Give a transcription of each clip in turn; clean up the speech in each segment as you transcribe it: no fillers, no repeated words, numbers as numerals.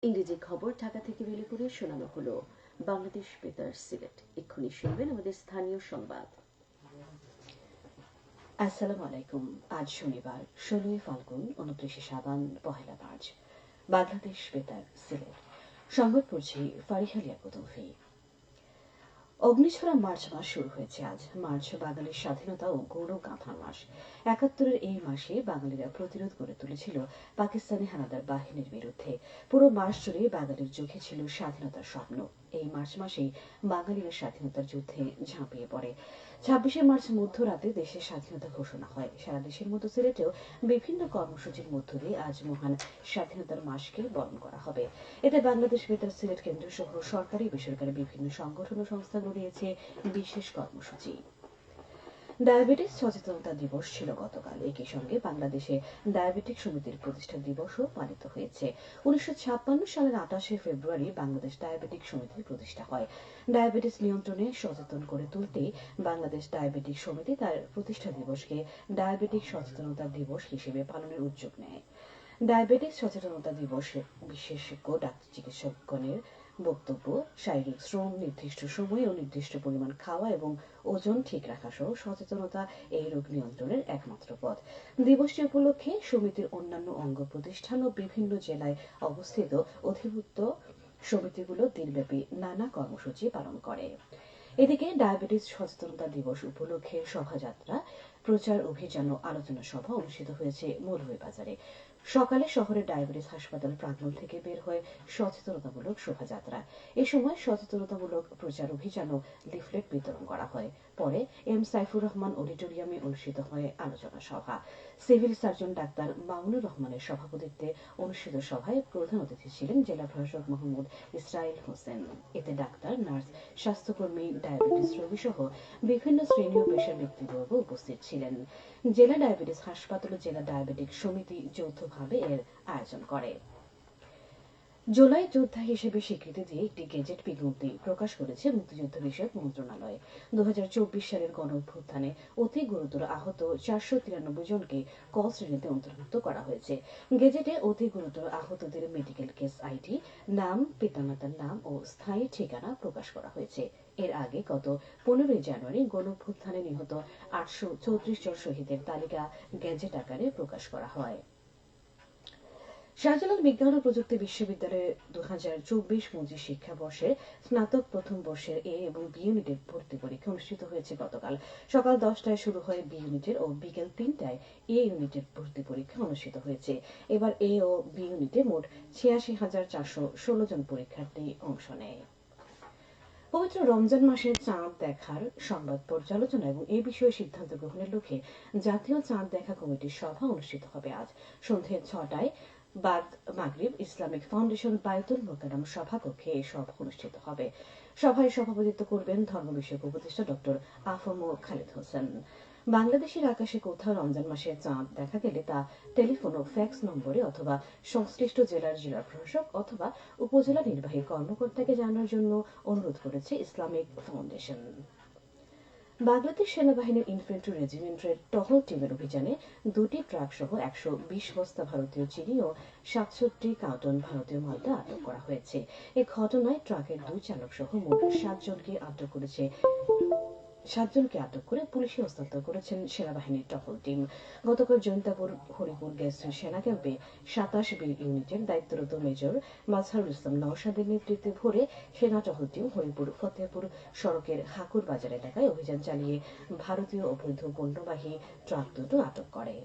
ইংরেজি খবর ঢাকা থেকে রিলে করে শোনানো হলো। বাংলাদেশ বেতার সিলেট। এক্ষুনি শুনবেন আমাদের স্থানীয় সংবাদ। আসসালামু আলাইকুম। আজ শনিবার ১৬ই ফাল্গুন ২৯শে সাবান পহেলা মার্চ। বাংলাদেশ বেতার সিলেট সংবাদ পড়ছি ফারিহা লিয়াকতৌফি। অগ্নিছড়া মার্চ মাস শুরু হয়েছে আজ। মার্চ বাঙালির স্বাধীনতা ও গৌরব গাঁথা মাস। ৭১-এর এই মাসে বাঙালিরা প্রতিরোধ গড়ে তুলেছিল পাকিস্তানি হানাদার বাহিনীর বিরুদ্ধে। পুরো মাস জুড়ে বাঙালির চোখে ছিল স্বাধীনতার স্বপ্ন। এই মার্চ মাসেই বাঙালিরা স্বাধীনতার যুদ্ধে ঝাঁপিয়ে পড়ে। ২৬শে মার্চ মধ্যরাতে দেশের স্বাধীনতা ঘোষণা হয়। সারা দেশের মতো সিলেটেও বিভিন্ন কর্মসূচির মধ্য দিয়ে আজ মহান স্বাধীনতার মাসকে বরণ করা হবে। এতে বাংলাদেশ বেতার সিলেট কেন্দ্র সহ সরকারি বেসরকারি বিভিন্ন সংগঠন ও সংস্থাগুলো নিয়েছে বিশেষ কর্মসূচি। ডায়াবেটিস সচেতনতা দিবস ছিল গতকাল। একই সঙ্গে বাংলাদেশে ডায়াবেটিক সমিতির প্রতিষ্ঠা দিবসও পালিত হয়েছে। ১৯৫৬ সালের ২৮শে ফেব্রুয়ারি বাংলাদেশ ডায়াবেটিক সমিতির প্রতিষ্ঠা হয়। ডায়াবেটিস নিয়ন্ত্রণে সচেতন করে তুলতে বাংলাদেশ ডায়াবেটিক সমিতি তার প্রতিষ্ঠা দিবসকে ডায়াবেটিক সচেতনতা দিবস হিসেবে পালনের উদ্যোগ নেয়। ডায়াবেটিস সচেতনতা দিবসে বিশেষজ্ঞ ডাক্তার চিকিৎসকগণের বক্তব্য, শারীরিক শ্রম, নির্দিষ্ট সময়ে ও নির্দিষ্ট পরিমাণ খাওয়া এবং ওজন ঠিক রাখা সহ সচেতনতা এই রোগ নিয়ন্ত্রণের একমাত্র পথ। দিবসটি উপলক্ষে সমিতির অন্যান্য অঙ্গ প্রতিষ্ঠান ও বিভিন্ন জেলায় অবস্থিত অধিভুক্ত সমিতিগুলো দিনব্যাপী নানা কর্মসূচি পালন করে। এদিকে ডায়াবেটিস সচেতনতা দিবস উপলক্ষে শোভাযাত্রা, প্রচার অভিযান ও আলোচনা সভা অনুষ্ঠিত হয়েছে মৌলভীবাজারে। সকালে শহরের ডায়াবেটিস হাসপাতাল প্রাঙ্গণ থেকে বের হয় সচেতনতামূলক শোভাযাত্রা। এ সময় সচেতনতামূলক প্রচার অভিযান ও লিফলেট বিতরণ করা হয়। পরে এম সাইফুর রহমান অডিটোরিয়ামে অনুষ্ঠিত হয় আলোচনা সভা। সিভিল সার্জন ডাক্তার মামুনুর রহমানের সভাপতিত্বে অনুষ্ঠিত সভায় প্রধান অতিথি ছিলেন জেলা প্রশাসক মোহাম্মদ ইসরাইল হোসেন। এতে ডাক্তার, নার্স, স্বাস্থ্যকর্মী, ডায়াবেটিস রোগী সহ বিভিন্ন শ্রেণী ও পেশার ব্যক্তিবর্গ উপস্থিত ছিলেন। জেলা ডায়াবেটিস হাসপাতাল ও জেলা ডায়াবেটিক সমিতি যৌথভাবে এর আয়োজন করে। জুলাই যোদ্ধা হিসেবে স্বীকৃতি দিয়ে একটি গেজেট বিজ্ঞপ্তি প্রকাশ করেছে মুক্তিযুদ্ধ বিষয়ক মন্ত্রণালয়। ২০২৪ সালের গণঅভ্যুত্থানে অতি গুরুতর আহত ৪৯৩ জনকে ক শ্রেণীতে অন্তর্ভুক্ত করা হয়েছে। গেজেটে অতি গুরুতর আহতদের মেডিকেল কেস আইডি, নাম, পিতামাতার নাম ও স্থায়ী ঠিকানা প্রকাশ করা হয়েছে। এর আগে গত ১৫ই জানুয়ারি গণঅভ্যুত্থানে নিহত ৮৩৪ জন শহীদের তালিকা গেজেট আকারে প্রকাশ করা হয়। শাহজালাল বিজ্ঞান ও প্রযুক্তি বিশ্ববিদ্যালয়ে ২০২৪-২৫ শিক্ষাবর্ষের স্নাতক প্রথম বর্ষের এ এবং বি ইউনিটের ভর্তি পরীক্ষা অনুষ্ঠিত হয়েছে গতকাল। সকাল ১০টায় শুরু হয় বি ইউনিটের ও বিকেল ৩টায় এ ইউনিটের ভর্তি পরীক্ষা অনুষ্ঠিত হয়েছে। এবার এ ও বি ইউনিটে মোট ৮৬,৪১৬ জন পরীক্ষার্থী অংশ নেয়। পবিত্র রমজান মাসের চাঁদ দেখার সংবাদ পর্যালোচনা এবং এ বিষয়ে সিদ্ধান্ত গ্রহণের লক্ষ্যে জাতীয় চাঁদ দেখা কমিটির সভা অনুষ্ঠিত হবে আজ সন্ধ্যে ৬টায় বাদ মাগরিব ইসলামিক ফাউন্ডেশন বায়তুল মোকাররম সভাকক্ষে এই সভা অনুষ্ঠিত হবে। সভায় সভাপতিত্ব করবেন ধর্ম বিষয়ক উপদেষ্টা ডক্টর আফম খালেদ হোসেন। বাংলাদেশের আকাশে কোথাও রমজান মাসে চাঁদ দেখা গেলে তা টেলিফোন ও ফ্যাক্স নম্বরে অথবা সংশ্লিষ্ট জেলার জেলা প্রশাসক অথবা উপজেলা নির্বাহী কর্মকর্তাকে জানানোর জন্য অনুরোধ করেছে ইসলামিক ফাউন্ডেশন। বাংলাদেশ সেনাবাহিনীর ইনফ্যান্ট্রি রেজিমেন্টের টহল টিমের অভিযানে ২টি ট্রাক সহ ১২০ বস্তা ভারতীয় চিনি ও ৬৭ কার্টন ভারতীয় মালটা আটক করা হয়েছে। এ ঘটনায় ট্রাকের ২ চালক সহ মোট ৭জনকে আটক করে পুলিশে হস্তান্তর করেছেন সেনাবাহিনীর টহল টিম। গতকাল জৈন্তাপুর হরিপুর গ্যাস সেনা ক্যাম্পে ২৭ বি ইউনিটের দায়িত্বরত মেজর মাজহারুল ইসলাম নওশাদের নেতৃত্বে ভোরে সেনা টহল টিম হরিপুর ফতেহপুর সড়কের হাকুর বাজার এলাকায় অভিযান চালিয়ে ভারতীয় অবৈধ পণ্যবাহী ট্রাক দুটো আটক করে।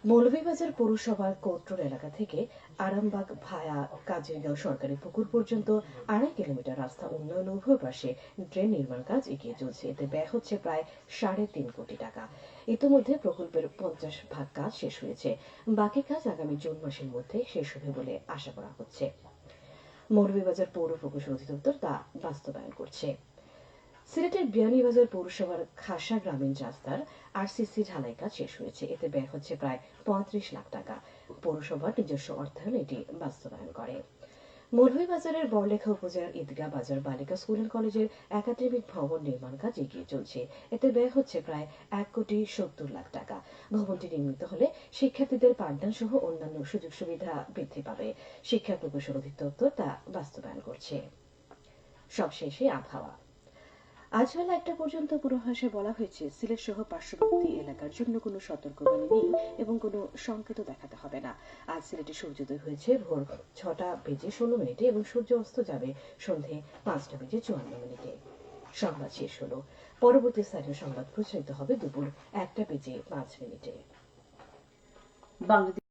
মৌলভীবাজার পৌরসভার কোটরোড এলাকা থেকে আরামবাগ ভায়া কাজিরগাঁও সরকারি পুকুর পর্যন্ত ২.৫ কিলোমিটার রাস্তা উন্নয়ন উভয় পাশে ড্রেন নির্মাণ কাজ এগিয়ে চলছে। এতে ব্যয় হচ্ছে প্রায় ৩.৫ কোটি টাকা। ইতিমধ্যে প্রকল্পের ৫০% কাজ শেষ হয়েছে। বাকি কাজ আগামী জুন মাসের মধ্যে শেষ হবে বলে আশা করা হচ্ছে। মৌলভীবাজার পৌর প্রকৌশল অধিদপ্তর তা বাস্তবায়ন করছে। সিলেটের বিয়ানীবাজার পৌরসভার খাসা গ্রামীণ রাস্তার আরসিসি ঢালাই কাজ শেষ হয়েছে। এতে ব্যয় হচ্ছে প্রায় ৩৫ লাখ টাকা। পৌরসভার নিজস্ব অর্থায়নে এটি বাস্তবায়ন করে। মৌলভীবাজারের বড়লেখা উপজেলার ঈদগাহ বাজার বালিকা স্কুল অ্যান্ড কলেজের একাডেমিক ভবন নির্মাণ কাজ এগিয়ে চলছে। এতে ব্যয় হচ্ছে প্রায় 1,70,00,000 টাকা। ভবনটি নির্মিত হলে শিক্ষার্থীদের পাঠদান সহ অন্যান্য সুযোগ সুবিধা বৃদ্ধি পাবে। শিক্ষা প্রকৌশল অধিদপ্তর তা বাস্তবায়ন করছে। সবশেষে আবহাওয়া। আজ বেলা 1টা পর্যন্ত পূর্বাভাসে বলা হয়েছে সিলেট সহ পার্শ্ববর্তী এলাকার জন্য কোনো সতর্কবাণী নেই এবং কোনো সংকেতও দেখাতে হবে না। আজ সিলেটে সূর্যোদয় হয়েছে ভোর 6টা বেজে 16 মিনিটে এবং সূর্য অস্ত যাবে সন্ধে 5টা বেজে 54 মিনিটে। সংবাদ শেষ হলো। পরবর্তী স্থানীয় সংবাদ প্রচারিত হবে দুপুর 1টা বেজে 5 মিনিটে। বাংলাদেশ